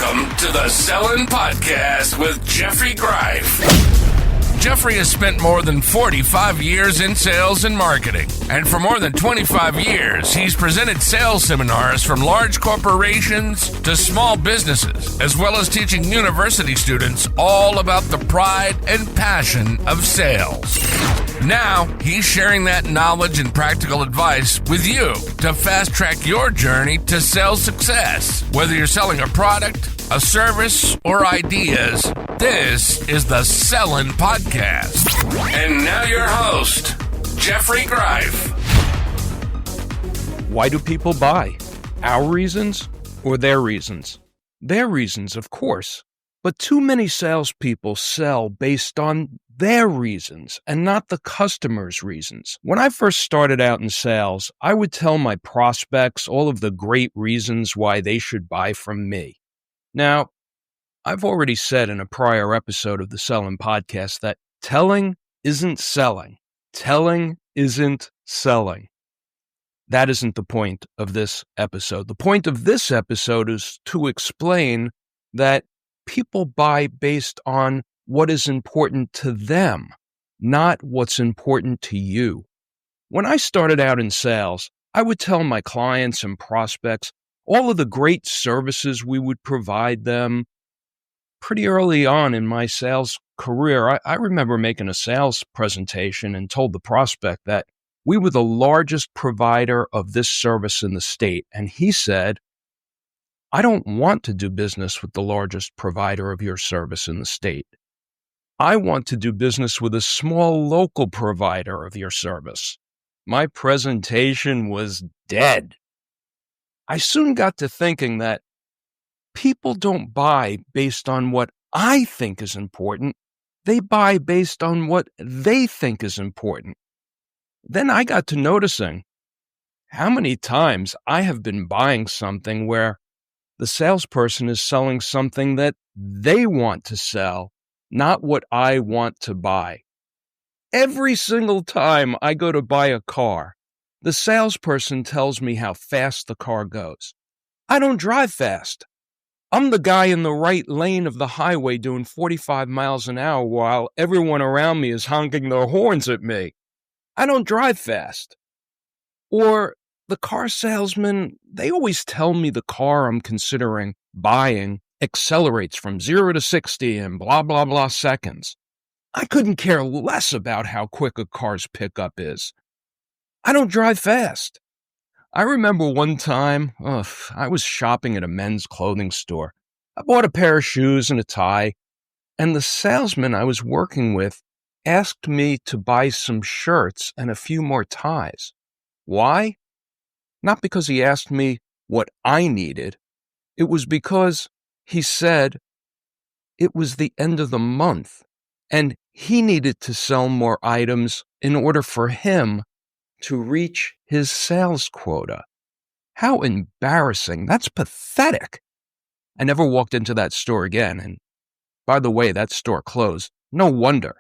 Welcome to the Sellin' Podcast with Jeffrey Greif. Jeffrey has spent more than 45 years in sales and marketing. And for more than 25 years, he's presented sales seminars from large corporations to small businesses, as well as teaching university students all about the pride and passion of sales. Now, he's sharing that knowledge and practical advice with you to fast-track your journey to sales success. Whether you're selling a product, a service, or ideas, this is the Sellin' Podcast. And now your host, Jeffrey Greif. Why do people buy? Our reasons or their reasons? Their reasons, of course. But too many salespeople sell based on their reasons and not the customer's reasons. When I first started out in sales, I would tell my prospects all of the great reasons why they should buy from me. Now, I've already said in a prior episode of the Sellin' Podcast that telling isn't selling. Telling isn't selling. That isn't the point of this episode. The point of this episode is to explain that people buy based on what is important to them, not what's important to you. When I started out in sales, I would tell my clients and prospects all of the great services we would provide them. Pretty early on in my sales career, I remember making a sales presentation and told the prospect that we were the largest provider of this service in the state. And he said, I don't want to do business with the largest provider of your service in the state. I want to do business with a small local provider of your service. My presentation was dead. I soon got to thinking that people don't buy based on what I think is important. They buy based on what they think is important. Then I got to noticing how many times I have been buying something where the salesperson is selling something that they want to sell, not what I want to buy. Every single time I go to buy a car, the salesperson tells me how fast the car goes. I don't drive fast. I'm the guy in the right lane of the highway doing 45 miles an hour while everyone around me is honking their horns at me. I don't drive fast. Or the car salesman, they always tell me the car I'm considering buying accelerates from 0 to 60 in blah, blah, blah seconds. I couldn't care less about how quick a car's pickup is. I don't drive fast. I remember one time, I was shopping at a men's clothing store. I bought a pair of shoes and a tie, and the salesman I was working with asked me to buy some shirts and a few more ties. Why? Not because he asked me what I needed. It was because he said it was the end of the month, and he needed to sell more items in order for him to reach his sales quota. How embarrassing. That's pathetic. I never walked into that store again, and by the way, that store closed. No wonder.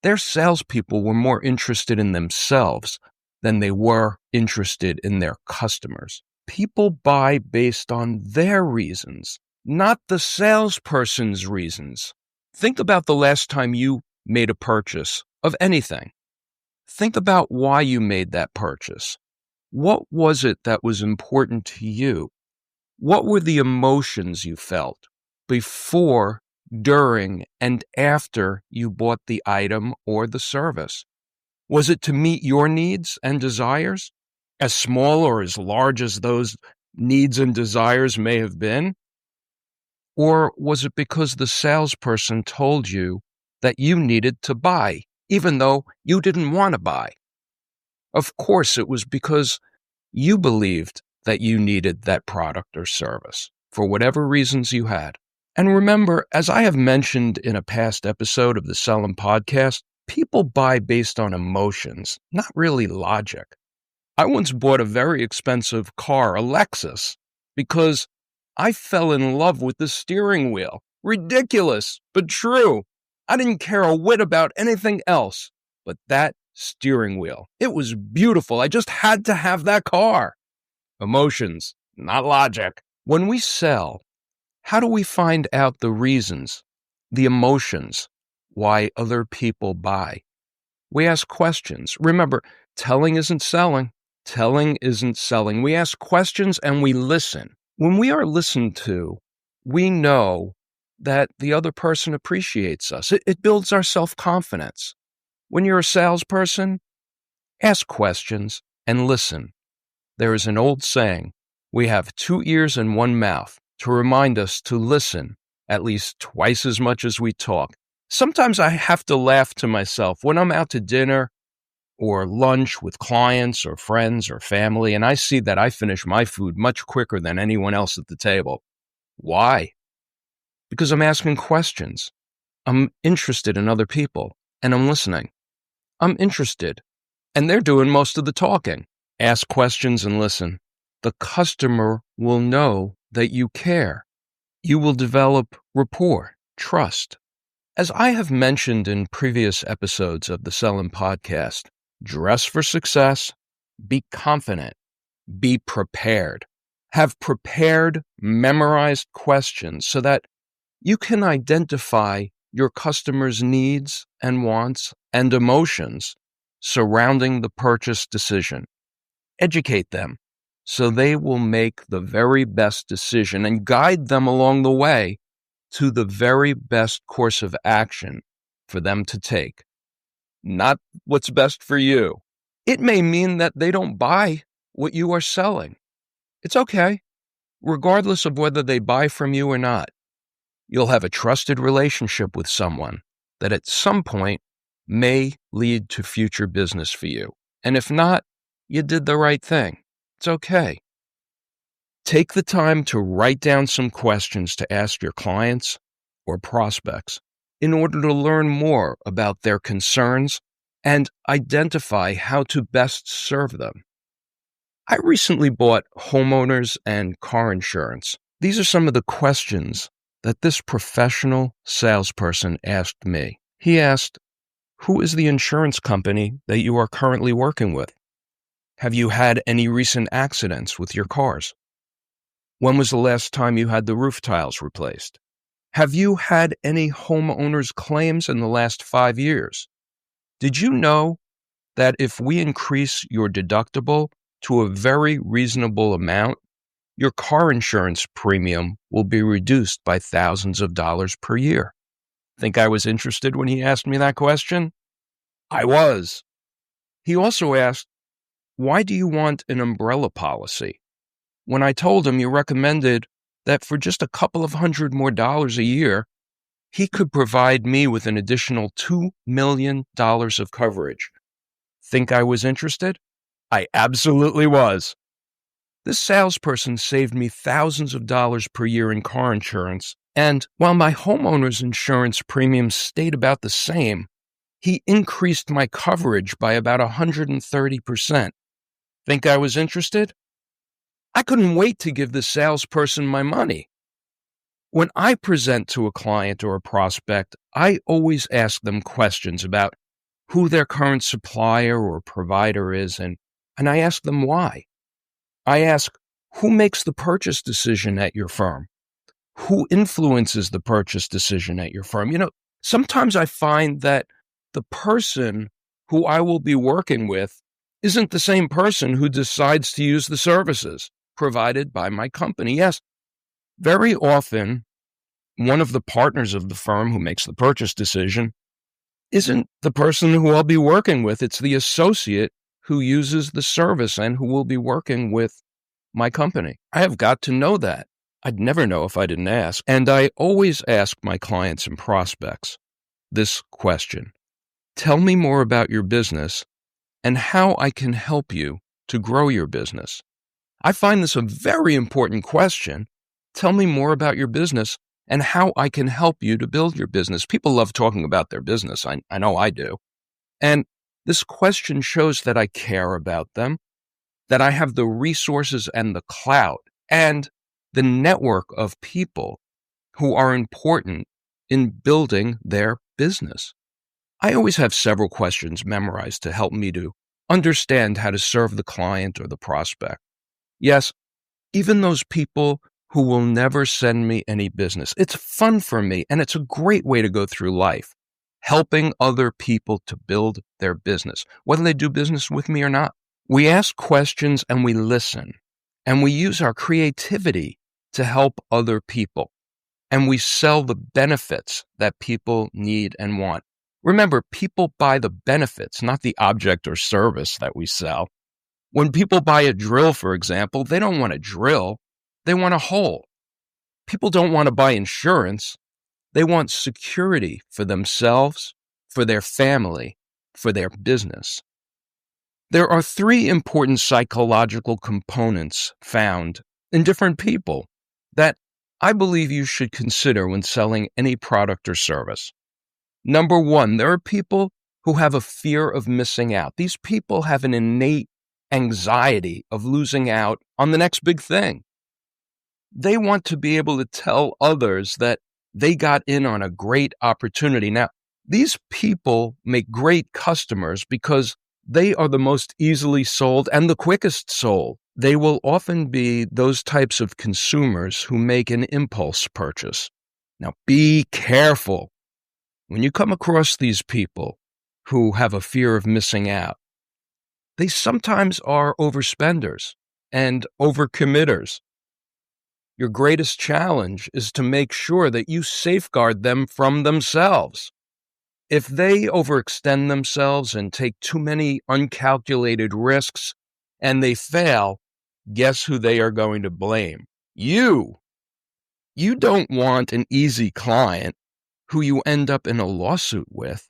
Their salespeople were more interested in themselves than they were interested in their customers. People buy based on their reasons, not the salesperson's reasons. Think about the last time you made a purchase of anything. Think about why you made that purchase. What was it that was important to you? What were the emotions you felt before, during, and after you bought the item or the service? Was it to meet your needs and desires, as small or as large as those needs and desires may have been? Or was it because the salesperson told you that you needed to buy, even though you didn't want to buy? Of course, it was because you believed that you needed that product or service for whatever reasons you had. And remember, as I have mentioned in a past episode of the Sellin' Podcast, people buy based on emotions, not really logic. I once bought a very expensive car, a Lexus, because I fell in love with the steering wheel. Ridiculous, but true. I didn't care a whit about anything else but that steering wheel. It was beautiful. I just had to have that car. Emotions, not logic. When we sell, How do we find out the reasons, the emotions, why other people buy? We ask questions. Remember, telling isn't selling. Telling isn't selling. We ask questions and we listen. When we are listened to, we know that the other person appreciates us. It builds our self-confidence. When you're a salesperson, ask questions and listen. There is an old saying, we have 2 ears and 1 mouth, to remind us to listen at least twice as much as we talk. Sometimes I have to laugh to myself when I'm out to dinner or lunch with clients or friends or family, and I see that I finish my food much quicker than anyone else at the table. Why? Because I'm asking questions. I'm interested in other people, and I'm listening. I'm interested, and they're doing most of the talking. Ask questions and listen. The customer will know that you care. You will develop rapport, trust. As I have mentioned in previous episodes of the Sellin' Podcast, dress for success, be confident, be prepared. Have prepared, memorized questions so that you can identify your customer's needs and wants and emotions surrounding the purchase decision. Educate them so they will make the very best decision and guide them along the way to the very best course of action for them to take. Not what's best for you. It may mean that they don't buy what you are selling. It's okay, regardless of whether they buy from you or not. You'll have a trusted relationship with someone that at some point may lead to future business for you. And if not, you did the right thing. It's okay. Take the time to write down some questions to ask your clients or prospects in order to learn more about their concerns and identify how to best serve them. I recently bought homeowners and car insurance. These are some of the questions that this professional salesperson asked me. He asked, "Who is the insurance company that you are currently working with? Have you had any recent accidents with your cars? When was the last time you had the roof tiles replaced? Have you had any homeowners claims in the last 5 years? Did you know that if we increase your deductible to a very reasonable amount, your car insurance premium will be reduced by thousands of dollars per year?" Think I was interested when he asked me that question? I was. He also asked, "Why do you want an umbrella policy?" When I told him you recommended that for just a couple of $100 more a year, he could provide me with an additional $2 million of coverage. Think I was interested? I absolutely was. This salesperson saved me thousands of dollars per year in car insurance, and while my homeowner's insurance premiums stayed about the same, he increased my coverage by about 130%. Think I was interested? I couldn't wait to give the salesperson my money. When I present to a client or a prospect, I always ask them questions about who their current supplier or provider is, and I ask them why. I ask, who makes the purchase decision at your firm? Who influences the purchase decision at your firm? Sometimes I find that the person who I will be working with isn't the same person who decides to use the services provided by my company. Yes, very often, one of the partners of the firm who makes the purchase decision isn't the person who I'll be working with. It's the associate who uses the service and who will be working with my company. I have got to know that. I'd never know if I didn't ask. And I always ask my clients and prospects this question: tell me more about your business and how I can help you to grow your business. I find this a very important question. Tell me more about your business and how I can help you to build your business. People love talking about their business. I know I do. And this question shows that I care about them, that I have the resources and the clout and the network of people who are important in building their business. I always have several questions memorized to help me to understand how to serve the client or the prospect. Yes, even those people who will never send me any business. It's fun for me, and it's a great way to go through life, helping other people to build their business, whether they do business with me or not. We ask questions and we listen, and we use our creativity to help other people, and we sell the benefits that people need and want. Remember, people buy the benefits, not the object or service that we sell. When people buy a drill, for example, they don't want a drill, they want a hole. People don't want to buy insurance. They want security for themselves, for their family, for their business. There are 3 important psychological components found in different people that I believe you should consider when selling any product or service. Number 1, there are people who have a fear of missing out. These people have an innate anxiety of losing out on the next big thing. They want to be able to tell others that they got in on a great opportunity. Now, these people make great customers because they are the most easily sold and the quickest sold. They will often be those types of consumers who make an impulse purchase. Now, be careful. When you come across these people who have a fear of missing out, they sometimes are overspenders and overcommitters. Your greatest challenge is to make sure that you safeguard them from themselves. If they overextend themselves and take too many uncalculated risks and they fail, guess who they are going to blame? You. You don't want an easy client who you end up in a lawsuit with,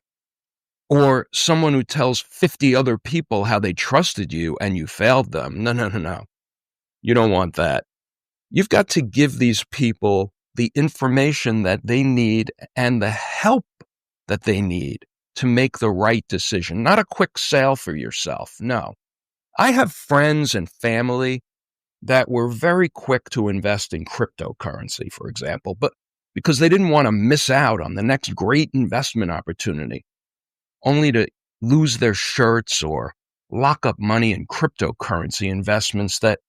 or someone who tells 50 other people how they trusted you and you failed them. No. You don't want that. You've got to give these people the information that they need and the help that they need to make the right decision, not a quick sale for yourself. No. I have friends and family that were very quick to invest in cryptocurrency, for example, but because they didn't want to miss out on the next great investment opportunity, only to lose their shirts or lock up money in cryptocurrency investments that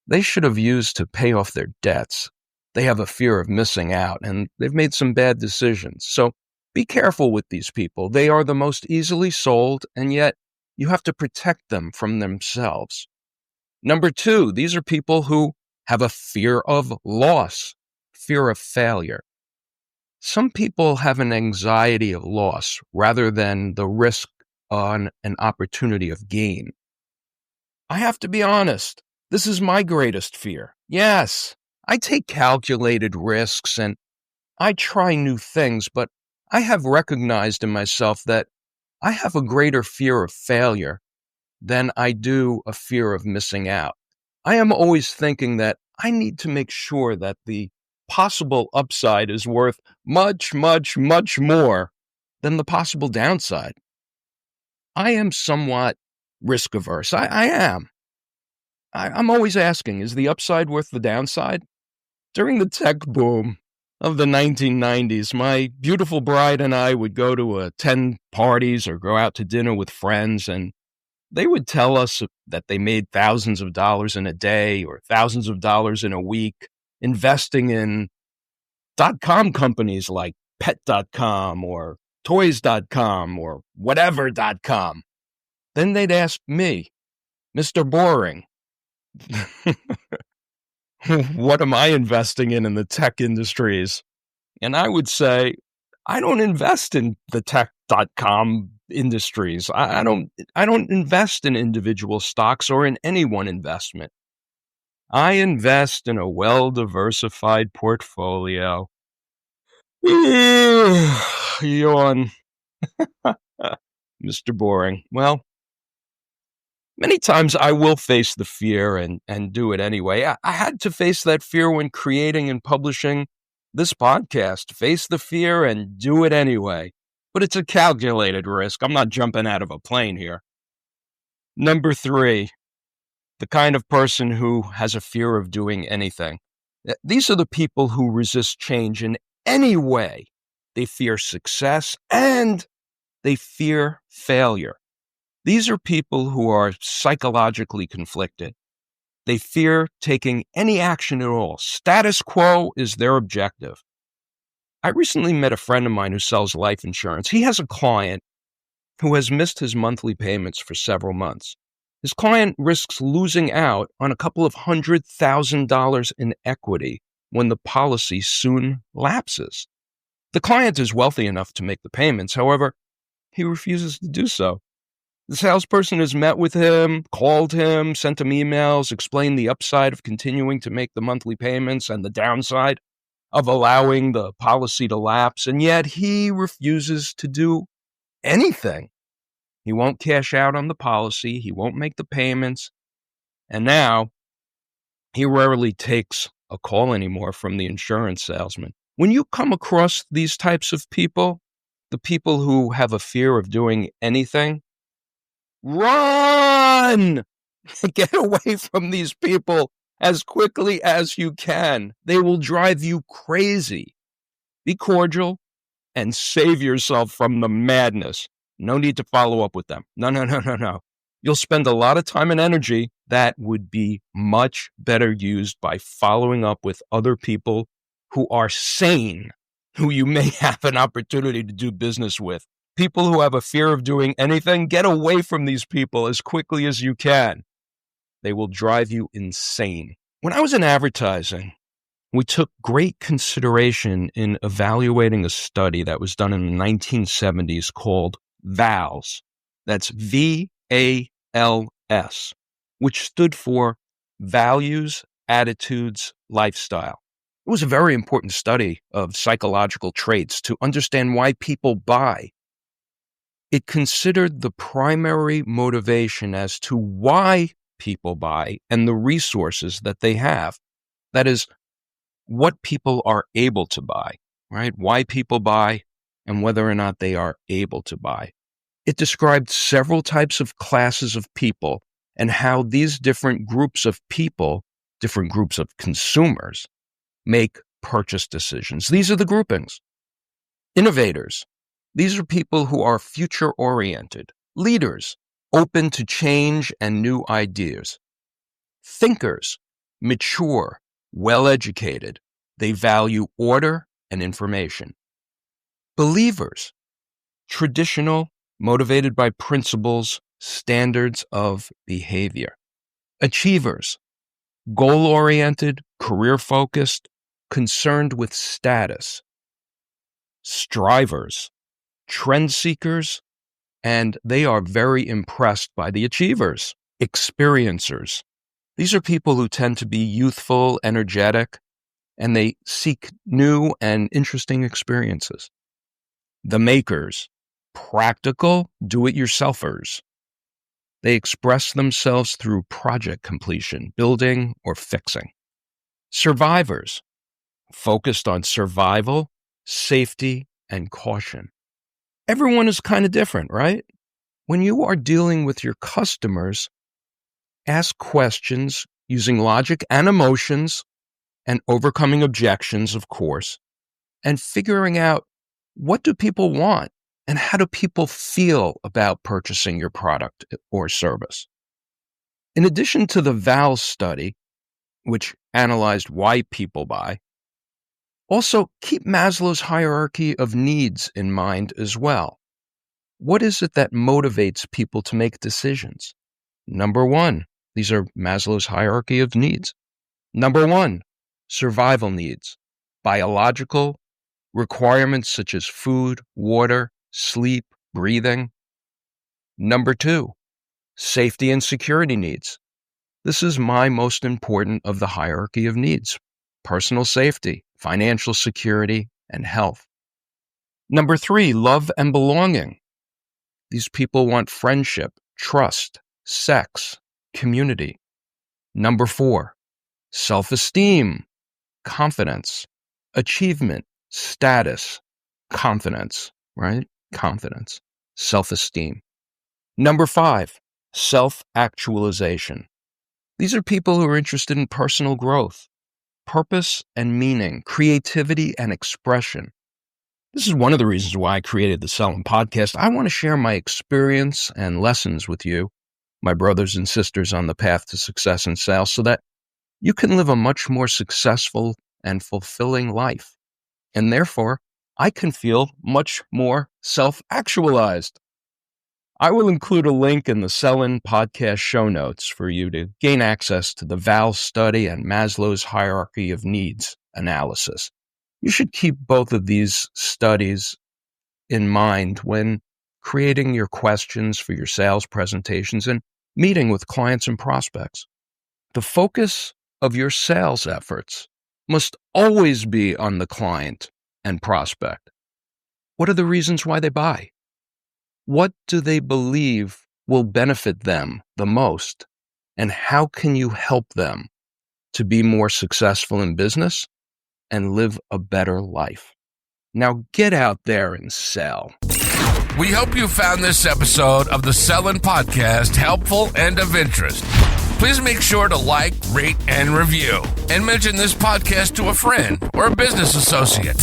they should have used to pay off their debts. They have a fear of missing out, and they've made some bad decisions. So be careful with these people. They are the most easily sold, and yet you have to protect them from themselves. Number 2, these are people who have a fear of loss, fear of failure. Some people have an anxiety of loss rather than the risk on an opportunity of gain. I have to be honest. This is my greatest fear. Yes, I take calculated risks and I try new things, but I have recognized in myself that I have a greater fear of failure than I do a fear of missing out. I am always thinking that I need to make sure that the possible upside is worth much, much, much more than the possible downside. I am somewhat risk averse. I am. I'm always asking, is the upside worth the downside? During the tech boom of the 1990s, my beautiful bride and I would go to attend parties or go out to dinner with friends, and they would tell us that they made thousands of dollars in a day or thousands of dollars in a week investing in .com companies like pet.com or toys.com or whatever.com. Then they'd ask me, Mr. Boring, what am I investing in the tech industries? And I would say, I don't invest in the tech.com industries. I don't invest in individual stocks or in any one investment. I invest in a well-diversified portfolio. Yawn. Mr. Boring. Well, many times I will face the fear and do it anyway. I had to face that fear when creating and publishing this podcast. Face the fear and do it anyway. But it's a calculated risk. I'm not jumping out of a plane here. Number 3, the kind of person who has a fear of doing anything. These are the people who resist change in any way. They fear success and they fear failure. These are people who are psychologically conflicted. They fear taking any action at all. Status quo is their objective. I recently met a friend of mine who sells life insurance. He has a client who has missed his monthly payments for several months. His client risks losing out on a couple of $100,000 in equity when the policy soon lapses. The client is wealthy enough to make the payments. However, he refuses to do so. The salesperson has met with him, called him, sent him emails, explained the upside of continuing to make the monthly payments and the downside of allowing the policy to lapse, and yet he refuses to do anything. He won't cash out on the policy, he won't make the payments, and now he rarely takes a call anymore from the insurance salesman. When you come across these types of people, the people who have a fear of doing anything, run! Get away from these people as quickly as you can. They will drive you crazy. Be cordial and save yourself from the madness. No need to follow up with them. No. You'll spend a lot of time and energy that would be much better used by following up with other people who are sane, who you may have an opportunity to do business with. People who have a fear of doing anything, get away from these people as quickly as you can. They will drive you insane. When I was in advertising, we took great consideration in evaluating a study that was done in the 1970s called VALS. That's VALS, which stood for Values, Attitudes, Lifestyle. It was a very important study of psychological traits to understand why people buy. It considered the primary motivation as to why people buy and the resources that they have. That is, what people are able to buy, right? Why people buy and whether or not they are able to buy. It described several types of classes of people and how these different groups of people, different groups of consumers, make purchase decisions. These are the groupings. Innovators. These are people who are future-oriented. Leaders, open to change and new ideas. Thinkers, mature, well-educated. They value order and information. Believers, traditional, motivated by principles, standards of behavior. Achievers, goal-oriented, career-focused, concerned with status. Strivers, trend seekers, and they are very impressed by the achievers. Experiencers. These are people who tend to be youthful, energetic, and they seek new and interesting experiences. The makers. Practical, do-it-yourselfers. They express themselves through project completion, building, or fixing. Survivors. Focused on survival, safety, and caution. Everyone is kind of different, right? When you are dealing with your customers, ask questions using logic and emotions and overcoming objections, of course, and figuring out what do people want and how do people feel about purchasing your product or service. In addition to the VALS study, which analyzed why people buy, also keep Maslow's hierarchy of needs in mind as well. What is it that motivates people to make decisions? Number one, these are Maslow's hierarchy of needs. Number one, survival needs, biological requirements such as food, water, sleep, breathing. Number two, safety and security needs. This is my most important of the hierarchy of needs: personal safety, financial security, and health. Number three, love and belonging. These people want friendship, trust, sex, community. Number four, self-esteem, confidence, achievement, status, confidence, right? Confidence, self-esteem. Number five, self-actualization. These are people who are interested in personal growth, purpose and meaning, creativity and expression. This is one of the reasons why I created the Selling Podcast. I want to share my experience and lessons with you my brothers and sisters on the path to success in sales so that you can live a much more successful and fulfilling life. And therefore, I can feel much more self-actualized. I will include a link in the Sell-In podcast show notes for you to gain access to the Val study and Maslow's hierarchy of needs analysis. You should keep both of these studies in mind when creating your questions for your sales presentations and meeting with clients and prospects. The focus of your sales efforts must always be on the client and prospect. What are the reasons why they buy? What do they believe will benefit them the most? And how can you help them to be more successful in business and live a better life? Now get out there and sell. We hope you found this episode of the Sell-In Podcast helpful and of interest. Please make sure to like, rate, and review, and mention this podcast to a friend or a business associate.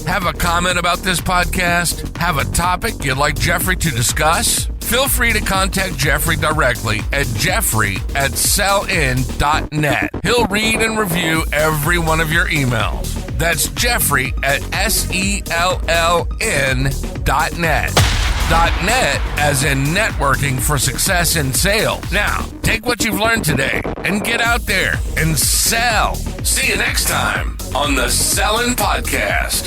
Have a comment about this podcast? Have a topic you'd like Jeffrey to discuss? Feel free to contact Jeffrey directly at jeffrey@sellin.net. He'll read and review every one of your emails. That's jeffrey@sellin.net. .net as in networking for success in sales. Now, take what you've learned today and get out there and sell. See you next time on the Sell-In Podcast.